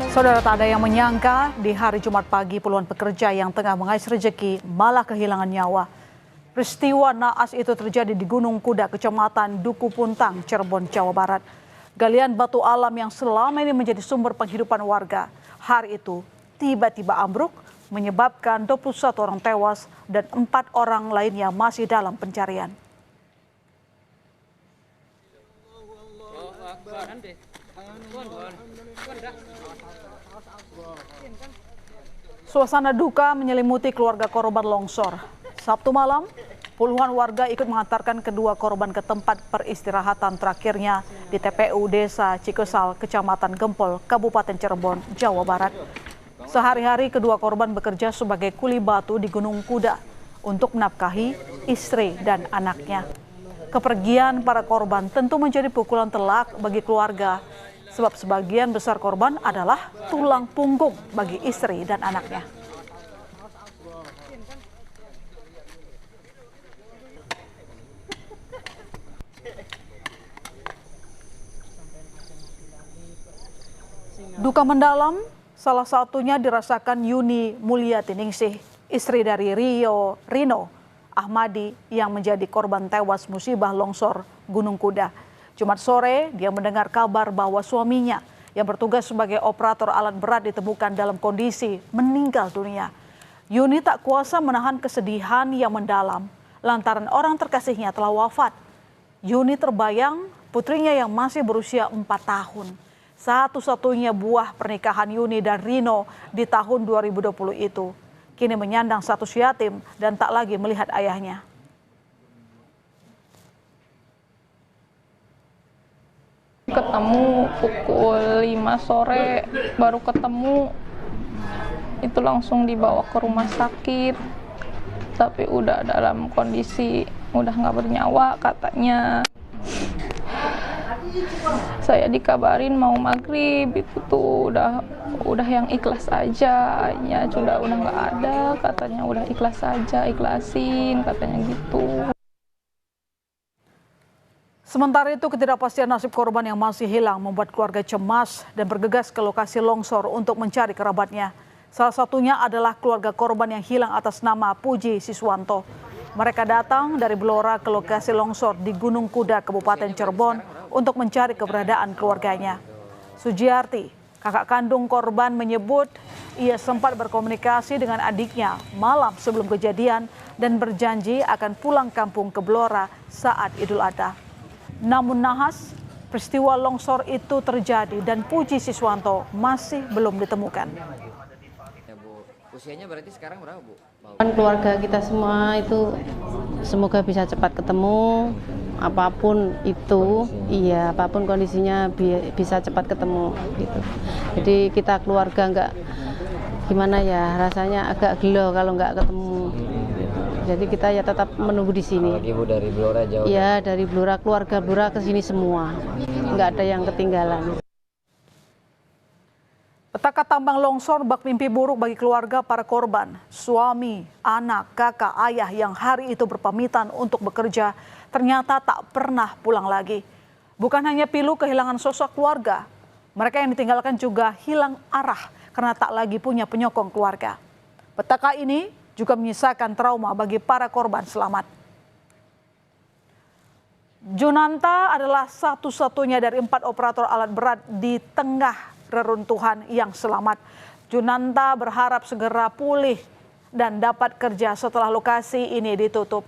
Saudara, tak ada yang menyangka di hari Jumat pagi puluhan pekerja yang tengah mengais rejeki malah kehilangan nyawa. Peristiwa naas itu terjadi di Gunung Kuda, Kecamatan Duku Puntang, Cirebon, Jawa Barat. Galian batu alam yang selama ini menjadi sumber penghidupan warga, hari itu tiba-tiba ambruk menyebabkan 21 orang tewas dan 4 orang lainnya masih dalam pencarian. Suasana duka menyelimuti keluarga korban longsor. Sabtu malam, puluhan warga ikut mengantarkan kedua korban ke tempat peristirahatan terakhirnya di TPU Desa Cikesal, Kecamatan Gempol, Kabupaten Cirebon, Jawa Barat. Sehari-hari kedua korban bekerja sebagai kuli batu di Gunung Kuda untuk menafkahi istri dan anaknya. Kepergian para korban tentu menjadi pukulan telak bagi keluarga, sebab sebagian besar korban adalah tulang punggung bagi istri dan anaknya. Duka mendalam salah satunya dirasakan Yuni Mulyati Ningsih, istri dari Rino Ahmadi yang menjadi korban tewas musibah longsor Gunung Kuda. Jumat sore, dia mendengar kabar bahwa suaminya yang bertugas sebagai operator alat berat ditemukan dalam kondisi meninggal dunia. Yuni tak kuasa menahan kesedihan yang mendalam lantaran orang terkasihnya telah wafat. Yuni terbayang putrinya yang masih berusia 4 tahun. Satu-satunya buah pernikahan Yuni dan Rino di tahun 2020 itu kini menyandang status yatim dan tak lagi melihat ayahnya. Ketemu pukul 5 sore, baru ketemu, itu langsung dibawa ke rumah sakit, tapi udah dalam kondisi udah nggak bernyawa katanya. Saya dikabarin mau maghrib itu tuh udah yang ikhlas aja, ya sudah udah nggak ada, katanya udah ikhlas aja, ikhlasin katanya gitu. Sementara itu, ketidakpastian nasib korban yang masih hilang membuat keluarga cemas dan bergegas ke lokasi longsor untuk mencari kerabatnya. Salah satunya adalah keluarga korban yang hilang atas nama Puji Siswanto. Mereka datang dari Blora ke lokasi longsor di Gunung Kuda, Kabupaten Cirebon untuk mencari keberadaan keluarganya. Sujiarti, kakak kandung korban, menyebut ia sempat berkomunikasi dengan adiknya malam sebelum kejadian dan berjanji akan pulang kampung ke Blora saat Idul Adha. Namun nahas, peristiwa longsor itu terjadi dan Puji Siswanto masih belum ditemukan. Ya, Bu. Usianya berarti sekarang berapa, Bu? Keluarga kita semua itu semoga bisa cepat ketemu, apapun itu, iya, apapun kondisinya bisa cepat ketemu gitu. Jadi kita keluarga nggak gimana ya, rasanya agak gelo kalau nggak ketemu. Jadi kita ya tetap menunggu di sini. Ibu dari Blora jauh. Iya, dari Blora, keluarga Blora ke sini semua, nggak ada yang ketinggalan. Petaka tambang longsor bak mimpi buruk bagi keluarga para korban. Suami, anak, kakak, ayah yang hari itu berpamitan untuk bekerja ternyata tak pernah pulang lagi. Bukan hanya pilu kehilangan sosok keluarga, mereka yang ditinggalkan juga hilang arah karena tak lagi punya penyokong keluarga. Petaka ini juga menyisakan trauma bagi para korban selamat. Junanta adalah satu-satunya dari 4 operator alat berat di tengah reruntuhan yang selamat. Junanta berharap segera pulih dan dapat kerja setelah lokasi ini ditutup.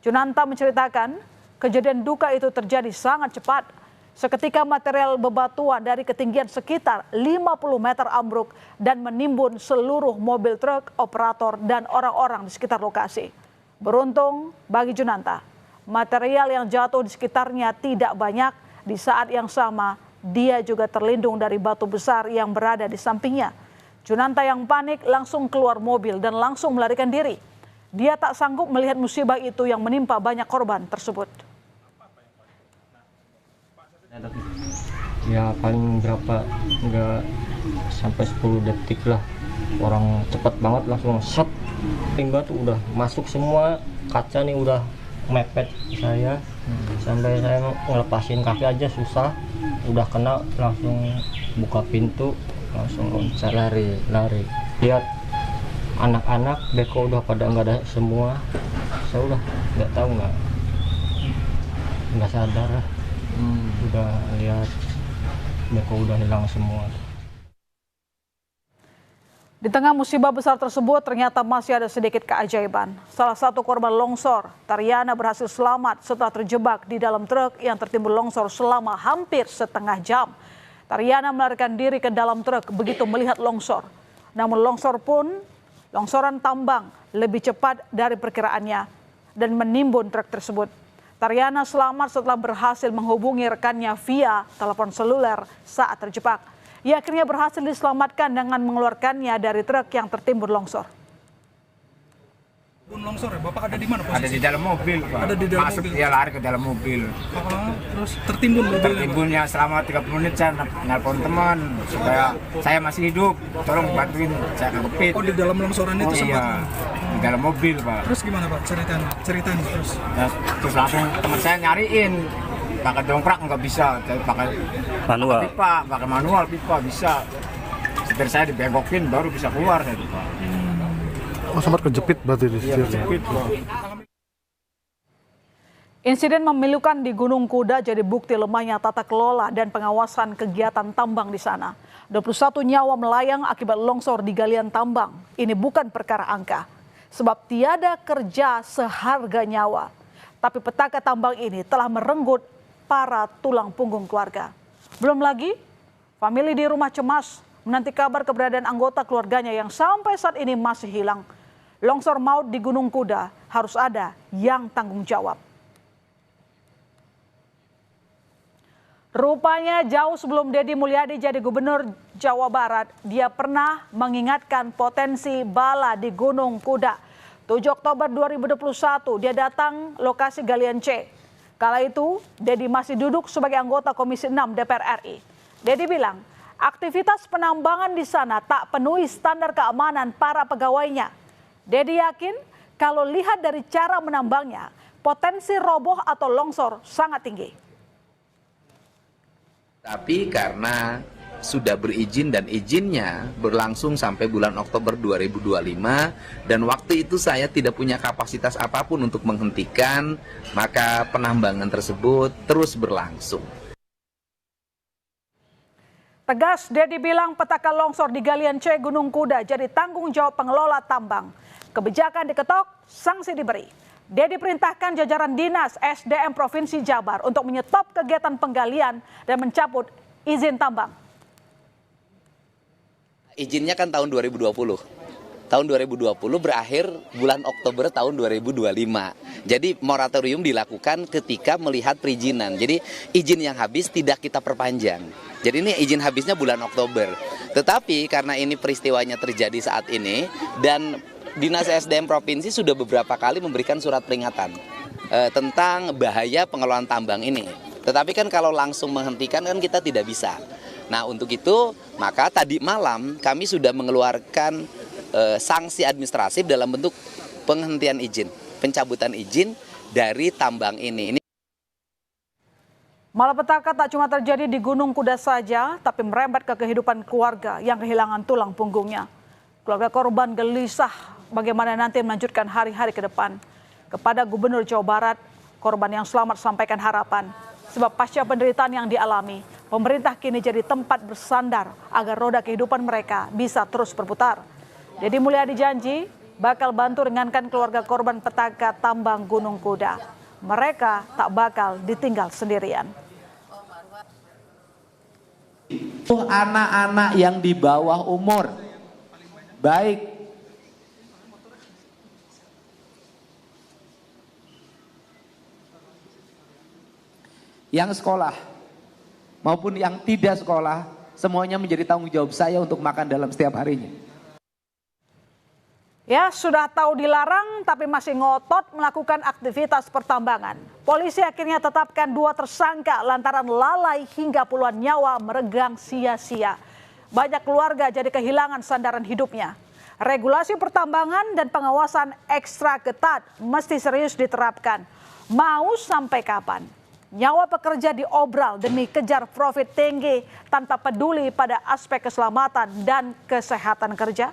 Junanta menceritakan kejadian duka itu terjadi sangat cepat. Seketika material bebatuan dari ketinggian sekitar 50 meter ambruk dan menimbun seluruh mobil truk, operator, dan orang-orang di sekitar lokasi. Beruntung bagi Junanta, material yang jatuh di sekitarnya tidak banyak. Di saat yang sama, dia juga terlindung dari batu besar yang berada di sampingnya. Junanta yang panik langsung keluar mobil dan langsung melarikan diri. Dia tak sanggup melihat musibah itu yang menimpa banyak korban tersebut. Ya paling berapa, enggak sampai 10 detik lah, orang cepat banget langsung set, timba tuh udah masuk semua, kaca nih udah mepet saya, sampai saya ngelepasin kaki aja susah, udah kena langsung buka pintu langsung loncat lari. Lihat anak-anak beko udah pada nggak ada semua, saya udah nggak sadar lah. Udah lihat beko udah hilang semua. Di tengah musibah besar tersebut ternyata masih ada sedikit keajaiban. Salah satu korban longsor, Tariana, berhasil selamat setelah terjebak di dalam truk yang tertimbun longsor selama hampir setengah jam. Tariana melarikan diri ke dalam truk begitu melihat longsor. Namun longsoran tambang lebih cepat dari perkiraannya dan menimbun truk tersebut. Tariana selamat setelah berhasil menghubungi rekannya via telepon seluler saat terjebak. Ia akhirnya berhasil diselamatkan dengan mengeluarkannya dari truk yang tertimbun longsor. Longsor ya, Bapak ada di mana posisi? Ada di dalam mobil, Pak. Ada di dalam Masuk mobil. dia lari ke dalam mobil. Terus tertimbun mobilnya. Tertimbunnya selama 30 menit saya nelpon teman supaya saya masih hidup, tolong bantuin saya kejepit. Oh, di dalam longsoran itu sempat. Iya, di dalam mobil, Pak. Terus gimana, Pak? Ceritain terus. Terus langsung teman saya nyariin. Pakai dongkrak nggak bisa, pakai manual. Pipa, pakai manual pipa bisa. Setir saya dibengokin baru bisa keluar saya, Pak. Oh, sempat kejepit berarti di Iya, setirnya. kejepit, Pak. Insiden memilukan di Gunung Kuda jadi bukti lemahnya tata kelola dan pengawasan kegiatan tambang di sana. 21 nyawa melayang akibat longsor di galian tambang. Ini bukan perkara angka, sebab tiada kerja seharga nyawa. Tapi petaka tambang ini telah merenggut para tulang punggung keluarga. Belum lagi, famili di rumah cemas menanti kabar keberadaan anggota keluarganya yang sampai saat ini masih hilang. Longsor maut di Gunung Kuda harus ada yang tanggung jawab. Rupanya jauh sebelum Deddy Mulyadi jadi gubernur Jawa Barat, dia pernah mengingatkan potensi bala di Gunung Kuda. 7 Oktober 2021 dia datang lokasi galian C. Kala itu, Deddy masih duduk sebagai anggota Komisi 6 DPR RI. Deddy bilang, aktivitas penambangan di sana tak penuhi standar keamanan para pegawainya. Deddy yakin kalau lihat dari cara menambangnya, potensi roboh atau longsor sangat tinggi. Tapi karena sudah berizin dan izinnya berlangsung sampai bulan Oktober 2025 dan waktu itu saya tidak punya kapasitas apapun untuk menghentikan, maka penambangan tersebut terus berlangsung. Tegas, Deddy bilang petaka longsor di galian C Gunung Kuda jadi tanggung jawab pengelola tambang. Kebijakan diketok, sanksi diberi. Deddy perintahkan jajaran Dinas SDM Provinsi Jabar untuk menyetop kegiatan penggalian dan mencabut izin tambang. Izinnya kan tahun 2020. Tahun 2020 berakhir bulan Oktober tahun 2025. Jadi moratorium dilakukan ketika melihat perizinan. Jadi izin yang habis tidak kita perpanjang. Jadi ini izin habisnya bulan Oktober. Tetapi karena ini peristiwanya terjadi saat ini dan Dinas SDM Provinsi sudah beberapa kali memberikan surat peringatan tentang bahaya pengelolaan tambang ini. Tetapi kan kalau langsung menghentikan kan kita tidak bisa. Nah untuk itu maka tadi malam kami sudah mengeluarkan sanksi administratif dalam bentuk penghentian izin, pencabutan izin dari tambang ini. Malapetaka tak cuma terjadi di Gunung Kuda saja, tapi merembet ke kehidupan keluarga yang kehilangan tulang punggungnya. Keluarga korban gelisah bagaimana nanti melanjutkan hari-hari ke depan. Kepada Gubernur Jawa Barat, korban yang selamat sampaikan harapan. Sebab pasca penderitaan yang dialami, pemerintah kini jadi tempat bersandar agar roda kehidupan mereka bisa terus berputar. Deddy Mulyadi janji bakal bantu ringankan keluarga korban petaka tambang Gunung Kuda. Mereka tak bakal ditinggal sendirian. Anak-anak yang di bawah umur, baik yang sekolah maupun yang tidak sekolah, semuanya menjadi tanggung jawab saya untuk makan dalam setiap harinya. Ya, sudah tahu dilarang tapi masih ngotot melakukan aktivitas pertambangan. Polisi akhirnya tetapkan 2 tersangka lantaran lalai hingga puluhan nyawa meregang sia-sia. Banyak keluarga jadi kehilangan sandaran hidupnya. Regulasi pertambangan dan pengawasan ekstra ketat mesti serius diterapkan. Mau sampai kapan? Nyawa pekerja diobral demi kejar profit tinggi tanpa peduli pada aspek keselamatan dan kesehatan kerja.